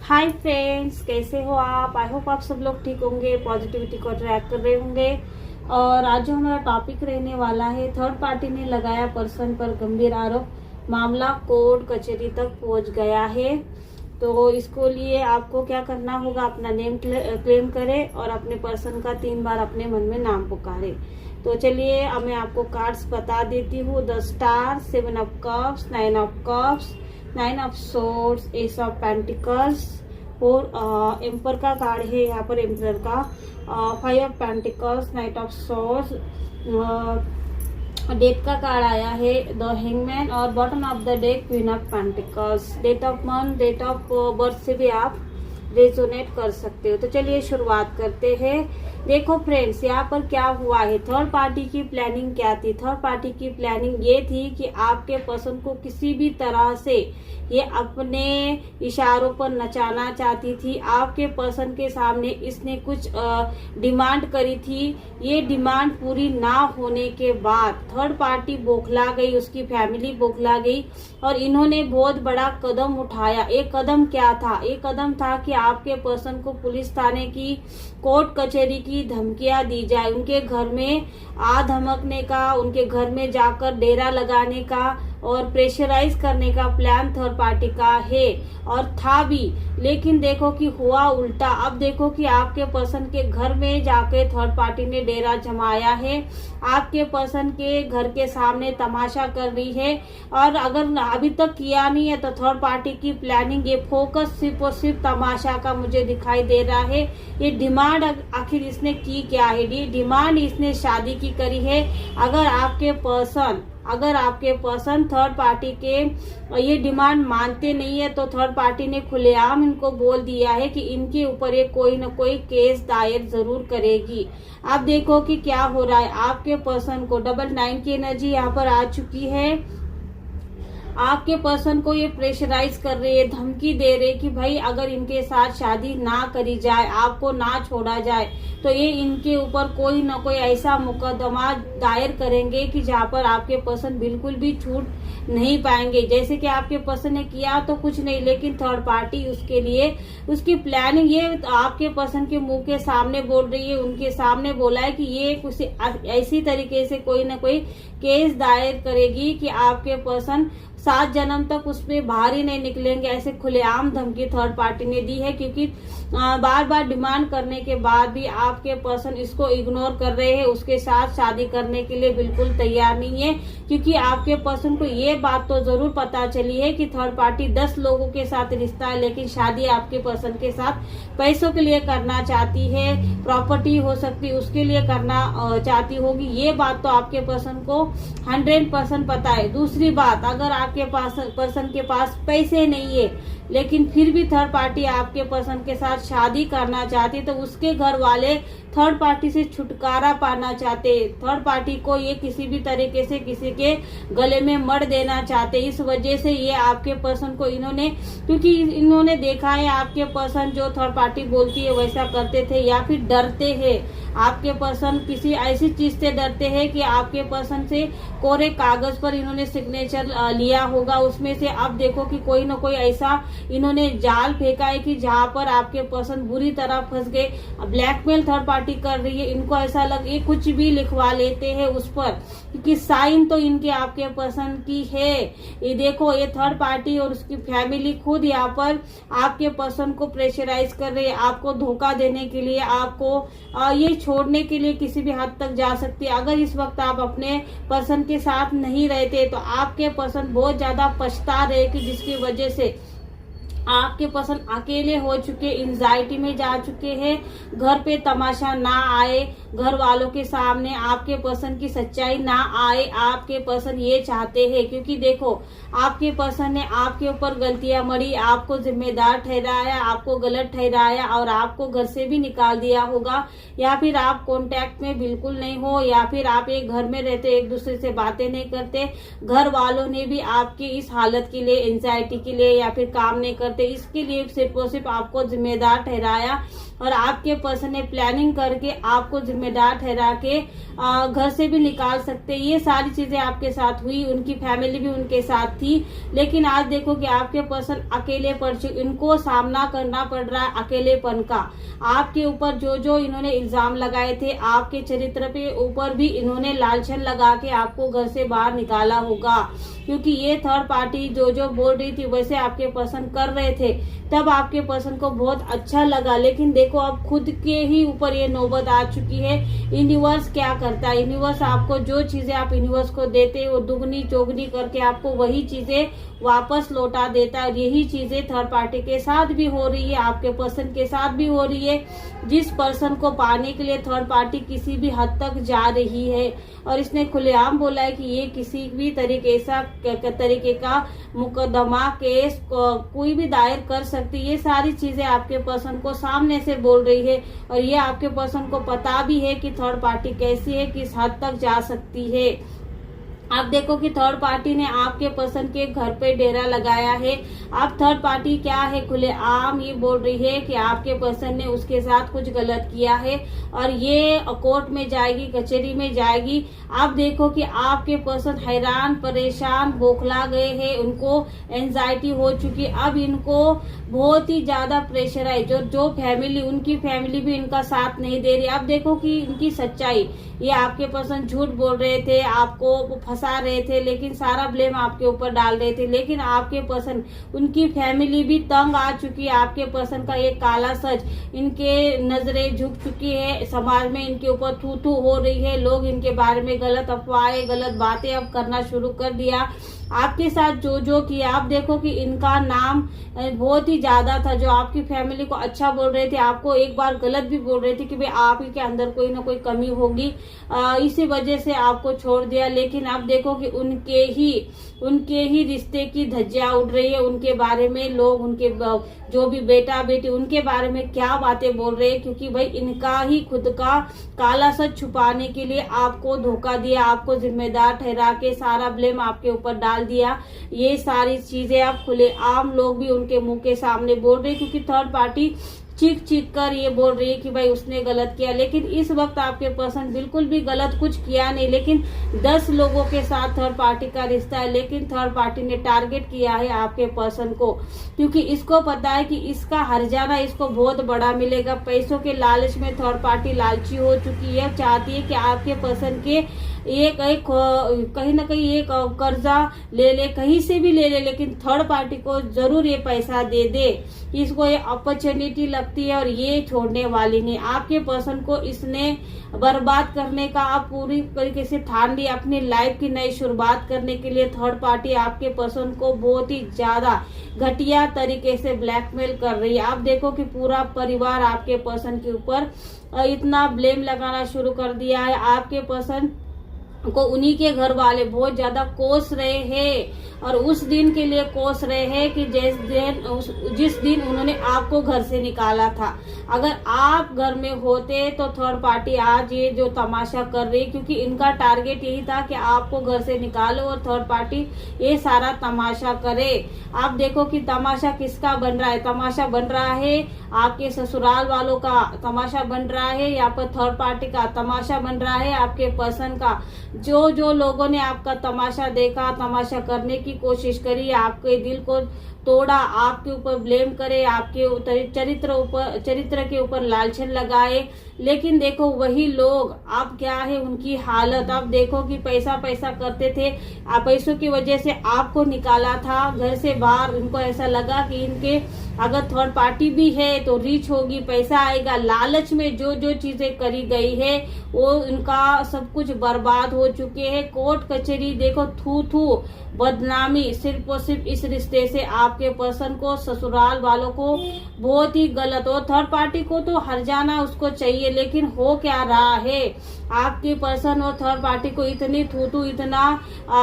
Hi friends, कैसे हो आप? आई होप आप सब लोग ठीक होंगे, पॉजिटिविटी को अट्रैक्ट कर रहे होंगे। और आज जो हमारा टॉपिक रहने वाला है, थर्ड पार्टी ने लगाया पर्सन पर गंभीर आरोप, मामला कोर्ट कचहरी तक पहुंच गया है। तो इसको लिए आपको क्या करना होगा, अपना नेम क्लेम करें और अपने पर्सन का 3 बार अपने मन में नाम पुकारे। तो चलिए अब मैं आपको कार्ड्स बता देती हूँ। 10 star, 7 of cups, 9 of cups, 9 of swords, ace of pentacles और एम्पर का कार्ड है यहाँ पर, एम्पर का 5 of pentacles, knight of swords, death का कार्ड आया है द हैंगमैन और bottom of the deck queen of pentacles. Date of month, date of birth से भी आप रेजोनेट कर सकते हो। तो चलिए शुरुआत करते हैं। देखो फ्रेंड्स, यहाँ पर क्या हुआ है, थर्ड पार्टी की प्लानिंग क्या थी? थर्ड पार्टी की प्लानिंग ये थी कि आपके पर्सन को किसी भी तरह से ये अपने इशारों पर नचाना चाहती थी। आपके पर्सन के सामने इसने कुछ डिमांड करी थी। ये डिमांड पूरी ना होने के बाद थर्ड पार्टी बौखला गई, उसकी फैमिली बौखला गई और इन्होंने बहुत बड़ा कदम उठाया। एक कदम क्या था? एक कदम था कि आपके पर्सन को पुलिस थाने की, कोर्ट कचहरी की धमकियां दी जाए, उनके घर में आ धमकने का, उनके घर में जाकर डेरा लगाने का और प्रेशराइज करने का प्लान थर्ड पार्टी का है और था भी। लेकिन देखो कि हुआ उल्टा। अब देखो कि आपके पर्सन के घर में जाके थर्ड पार्टी ने डेरा जमाया है, आपके पर्सन के घर के सामने तमाशा कर रही है। और अगर अभी तक किया नहीं है तो थर्ड पार्टी की प्लानिंग, ये फोकस सिर्फ और सिर्फ तमाशा का मुझे दिखाई दे रहा है। ये डिमांड आखिर इसने की क्या है? ये डिमांड इसने शादी की करी है। अगर आपके पर्सन थर्ड पार्टी के ये डिमांड मानते नहीं है तो थर्ड पार्टी ने खुलेआम इनको बोल दिया है कि इनके ऊपर ये कोई न कोई केस दायर जरूर करेगी। अब देखो कि क्या हो रहा है। आपके पर्सन को 9 की एनर्जी यहाँ पर आ चुकी है। आपके पर्सन को ये प्रेशराइज कर रही है, धमकी दे रहे कि भाई अगर इनके साथ शादी ना करी जाए, आपको ना छोड़ा जाए तो ये इनके ऊपर कोई ना कोई ऐसा मुकदमा दायर करेंगे कि जहाँ पर आपके पर्सन बिल्कुल भी छूट नहीं पाएंगे। जैसे कि आपके पर्सन ने किया तो कुछ नहीं, लेकिन थर्ड पार्टी उसके लिए उसकी प्लानिंग ये आपके पर्सन के मुंह के सामने बोल रही है, उनके सामने बोला है कि ये कुछ ऐसी तरीके से कोई ना कोई केस दायर करेगी कि आपके पर्सन 7 जन्म तक उसमें बाहर ही नहीं निकलेंगे। ऐसे खुलेआम धमकी थर्ड पार्टी ने दी है, क्योंकि बार बार डिमांड करने के बाद भी आपके पर्सन इसको इग्नोर कर रहे हैं, उसके साथ शादी करने के लिए बिल्कुल तैयार नहीं है। क्योंकि आपके पर्सन को ये बात तो जरूर पता चली है कि थर्ड पार्टी 10 लोगों के साथ रिश्ता है, लेकिन शादी आपके पर्सन के साथ पैसों के लिए करना चाहती है, प्रॉपर्टी हो सकती है उसके लिए करना चाहती होगी। ये बात तो आपके पर्सन को 100% पता है। दूसरी बात, अगर आपके पर्सन के पास पैसे नहीं है लेकिन फिर भी थर्ड पार्टी आपके पर्सन के साथ शादी करना चाहती तो उसके घर वाले थर्ड पार्टी से छुटकारा पाना चाहते। थर्ड पार्टी को ये किसी भी तरीके से किसी के गले में मर देना चाहते। इस वजह से ये आपके पर्सन को क्योंकि इन्होंने देखा है आपके पर्सन जो थर्ड पार्टी बोलती है वैसा करते थे या फिर डरते हैं। आपके पर्सन किसी ऐसी चीज से डरते हैं कि आपके पर्सन से कोरे कागज पर इन्होंने सिग्नेचर लिया होगा, उसमें से अब देखो कि कोई न कोई ऐसा इन्होंने जाल फेंका है कि जहाँ पर आपके पर्सन बुरी तरह फंस गए। ब्लैकमेल थर्ड पार्टी कर रही है, इनको ऐसा लगे कुछ भी लिखवा लेते हैं उस पर, क्योंकि साइन तो इनके आपके पर्सन की है। ये देखो, ये थर्ड पार्टी और उसकी फैमिली खुद यहाँ पर आपके पर्सन को प्रेशराइज कर रही है, आपको धोखा देने के लिए, आपको ये छोड़ने के लिए किसी भी हद तक जा सकती है। अगर इस वक्त आप अपने पर्सन के साथ नहीं रहते तो आपके पर्सन बहुत ज्यादा पछता रहे कि जिसकी वजह से आपके पर्सन अकेले हो चुके, एंजाइटी में जा चुके हैं। घर पे तमाशा ना आए, घर वालों के सामने आपके पर्सन की सच्चाई ना आए, आपके पर्सन ये चाहते हैं। क्योंकि देखो, आपके पर्सन ने आपके ऊपर गलतियां मरी, आपको जिम्मेदार ठहराया, आपको गलत ठहराया और आपको घर से भी निकाल दिया होगा, या फिर आप कांटेक्ट में बिल्कुल नहीं हो, या फिर आप एक घर में रहते एक दूसरे से बातें नहीं करते। घर वालों ने भी आपकी इस हालत के लिए, एंजाइटी के लिए या फिर काम नहीं करते करते, इसके लिए सिर्फ और सिर्फ आपको जिम्मेदार ठहराया और आपके पर्सन ने प्लानिंग करके आपको जिम्मेदार ठहरा के घर से भी निकाल सकते। ये सारी चीजें आपके साथ हुई, उनकी फैमिली भी उनके साथ थी, लेकिन आज देखो कि आपके पर्सन अकेले पड़ चुके, इनको सामना करना पड़ रहा है अकेलेपन का। आपके ऊपर जो जो इन्होंने इल्जाम लगाए थे, आपके चरित्र पे ऊपर भी इन्होंने लालछन लगा के आपको घर से बाहर निकाला होगा, क्योंकि ये थर्ड पार्टी जो जो बोल रही थी वैसे आपके पर्सन कर रहे थे, तब आपके पर्सन को बहुत अच्छा लगा। लेकिन देखो अब खुद के ही ऊपर ये नौबत आ चुकी है। यूनिवर्स क्या करता है, यूनिवर्स आपको जो चीजें आप यूनिवर्स को देते हैं वो दुगनी चौगनी करके आपको वही चीजें वापस लौटा देता है। यही चीजें थर्ड पार्टी के साथ भी हो रही है, आपके पर्सन के साथ भी हो रही है। जिस पर्सन को पाने के लिए थर्ड पार्टी किसी भी हद तक जा रही है और इसने खुलेआम बोला है कि ये किसी भी तरीके का मुकदमा केस कोई भी दायर कर सकती है। ये सारी चीजें आपके पर्सन को सामने से बोल रही है और ये आपके पर्सन को पता भी है कि थर्ड पार्टी कैसी है, किस हद तक जा सकती है। आप देखो कि थर्ड पार्टी ने आपके पर्सन के घर पे डेरा लगाया है। अब थर्ड पार्टी क्या है, खुलेआम ये बोल रही है कि आपके पर्सन ने उसके साथ कुछ गलत किया है और ये कोर्ट में जाएगी, कचहरी में जाएगी। आप देखो कि आपके पर्सन हैरान परेशान बौखला गए हैं, उनको एंजाइटी हो चुकी। अब इनको बहुत ही ज्यादा प्रेशर है, जो फैमिली, उनकी फैमिली भी इनका साथ नहीं दे रही। अब देखो कि इनकी सच्चाई, ये आपके पर्सन झूठ बोल रहे थे, आपको फंसा रहे थे, लेकिन सारा ब्लेम आपके ऊपर डाल रहे थे। लेकिन आपके पर्सन, उनकी फैमिली भी तंग आ चुकी है। आपके पर्सन का एक काला सच, इनके नजरें झुक चुकी है, समाज में इनके ऊपर थू थू हो रही है। लोग इनके बारे में गलत अफवाहें, गलत बातें अब करना शुरू कर दिया। आपके साथ जो जो किया, आप देखो कि इनका नाम बहुत ही ज्यादा था। जो आपकी फैमिली को अच्छा बोल रहे थे, आपको एक बार गलत भी बोल रहे थे कि भाई आप ही के अंदर कोई ना कोई कमी होगी, इसी वजह से आपको छोड़ दिया। लेकिन अब देखो कि उनके ही रिश्ते की धज्जियां उड़ रही है। उनके बारे में लोग, उनके जो भी बेटा बेटी, उनके बारे में क्या बातें बोल रहे हैं, क्योंकि भाई इनका ही खुद का काला सच छुपाने के लिए आपको धोखा दिया, आपको जिम्मेदार ठहरा के सारा ब्लेम आपके ऊपर डाल दिया। ये सारी चीजें आप खुलेआम लोग भी उनके मुंह के सामने बोल रहे, क्योंकि थर्ड पार्टी चीख चीख कर ये बोल रही है कि भाई उसने गलत किया। लेकिन इस वक्त आपके पर्सन बिल्कुल भी गलत कुछ किया नहीं, लेकिन 10 लोगों के साथ थर्ड पार्टी का रिश्ता है। लेकिन थर्ड पार्टी ने टारगेट किया है आपके पर्सन को, क्योंकि इसको पता है कि इसका हर्जाना इसको बहुत बड़ा मिलेगा। पैसों के लालच में थर्ड पार्टी लालची हो चुकी है, चाहती है कि आपके पर्सन के कहीं ना कहीं एक कर्जा ले ले, कहीं से भी ले ले, लेकिन थर्ड पार्टी को जरूर ये पैसा दे दे। इसको ये अपॉर्चुनिटी लगती है और ये छोड़ने वाली नहीं। आपके पर्सन को इसने बर्बाद करने का आप पूरी तरीके से ठान लिया। अपनी लाइफ की नई शुरुआत करने के लिए थर्ड पार्टी आपके पर्सन को बहुत ही ज्यादा घटिया तरीके से ब्लैकमेल कर रही है। आप देखो कि पूरा परिवार आपके पर्सन के ऊपर इतना ब्लेम लगाना शुरू कर दिया है। आपके पर्सन को उन्हीं के घर वाले बहुत ज्यादा कोस रहे हैं और उस दिन के लिए कोस रहे हैं कि जिस दिन उन्होंने आपको घर से निकाला था। अगर आप घर में होते तो थर्ड पार्टी आज ये जो तमाशा कर रही, क्योंकि इनका टारगेट यही था कि आपको घर से निकालो और थर्ड पार्टी ये सारा तमाशा करे। आप देखो कि तमाशा किसका बन रहा है, तमाशा बन रहा है आपके ससुराल वालों का, तमाशा बन रहा है यहाँ पर थर्ड पार्टी का, तमाशा बन रहा है आपके पर्सन का। जो जो लोगों ने आपका तमाशा देखा, तमाशा करने की कोशिश करी, आपके दिल को तोड़ा, आपके ऊपर ब्लेम करे, आपके चरित्र के ऊपर लालछन लगाए, लेकिन देखो वही लोग अब क्या है उनकी हालत। अब देखो कि पैसा पैसा करते थे, पैसों की वजह से आपको निकाला था घर से बाहर। उनको ऐसा लगा कि इनके अगर थर्ड पार्टी भी है तो रीच होगी, पैसा आएगा। लालच में जो जो चीजें करी गई है वो इनका सब कुछ बर्बाद हो चुके हैं। कोर्ट कचहरी देखो, थू थू बदनामी, सिर्फ और सिर्फ इस रिश्ते से आपके पर्सन को, ससुराल वालों को बहुत ही गलत। और थर्ड पार्टी को तो हर्जाना उसको चाहिए, लेकिन हो क्या रहा है, आपके पर्सन और थर्ड पार्टी को इतनी थू इतना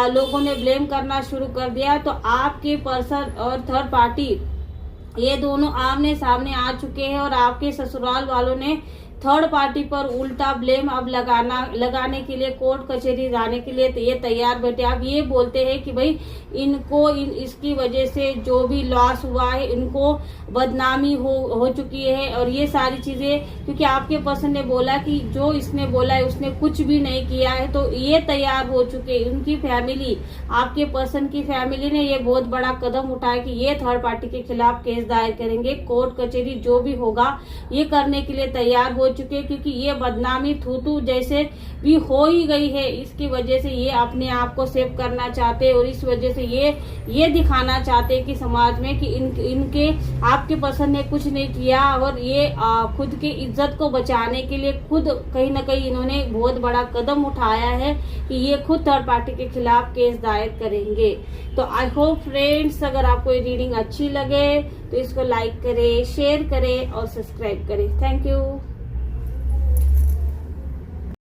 लोगों ने ब्लेम करना शुरू कर दिया। तो आपके पर्सन और थर्ड पार्टी ये दोनों आमने सामने आ चुके हैं और आपके ससुराल वालों ने थर्ड पार्टी पर उल्टा ब्लेम अब लगाने के लिए कोर्ट कचहरी जाने के लिए ये तैयार बैठे। आप ये बोलते हैं कि भाई इनको इसकी वजह से जो भी लॉस हुआ है, इनको बदनामी हो चुकी है और ये सारी चीजें, क्योंकि आपके पर्सन ने बोला कि जो इसने बोला है उसने कुछ भी नहीं किया है, तो ये तैयार हो चुके। उनकी फैमिली, आपके पर्सन की फैमिली ने ये बहुत बड़ा कदम उठाया कि ये थर्ड पार्टी के खिलाफ केस दायर करेंगे। कोर्ट कचहरी जो भी होगा ये करने के लिए तैयार हो चुके, क्योंकि ये बदनामी थूतू जैसे भी हो ही गई है। इसकी वजह से ये अपने आप को सेव करना चाहते और इस वजह से ये दिखाना चाहते कि समाज में कि इनके आपके पर्सन ने कुछ नहीं किया और ये खुद की इज्जत को बचाने के लिए खुद कहीं ना कहीं इन्होंने बहुत बड़ा कदम उठाया है कि ये खुद थर्ड पार्टी के खिलाफ केस दायर करेंगे। तो आई होप फ्रेंड्स, अगर आपको ये रीडिंग अच्छी लगे तो इसको लाइक करें, शेयर करें और सब्सक्राइब करें। Thank you.